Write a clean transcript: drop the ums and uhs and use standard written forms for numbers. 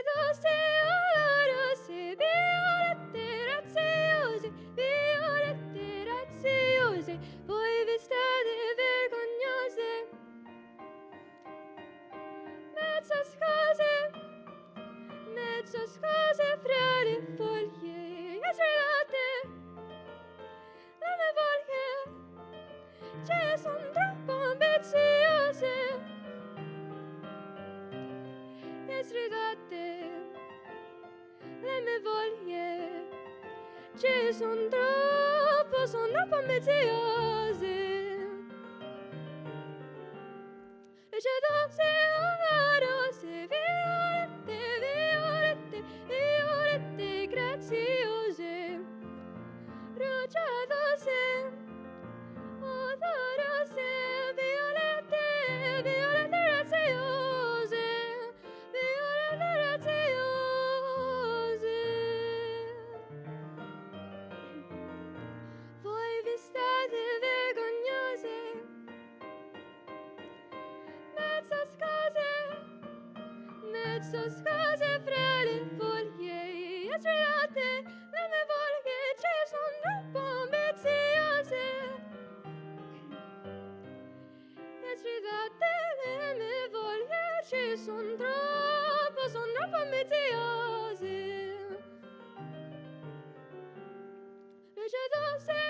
Lucidose olorose, violette graziose, violette graziose, voi vi state vergognose. Mezzo scose fra le foglie, e sredate le mie voglie, ci son troppo ambiziose. E sredate le mie voglie, ci son troppo ambiziose. Lucidose olorose, violette, violette, violette graziose, rugiadose, odorose, violette, violette graziose, violette graziose. Voi vi state vergognose. Mezzo scose fra le foglie, e sredate le mie voglie, ci son troppo ambiziose. E sredate le mie voglie, ci son troppo ambiziose. Lucidose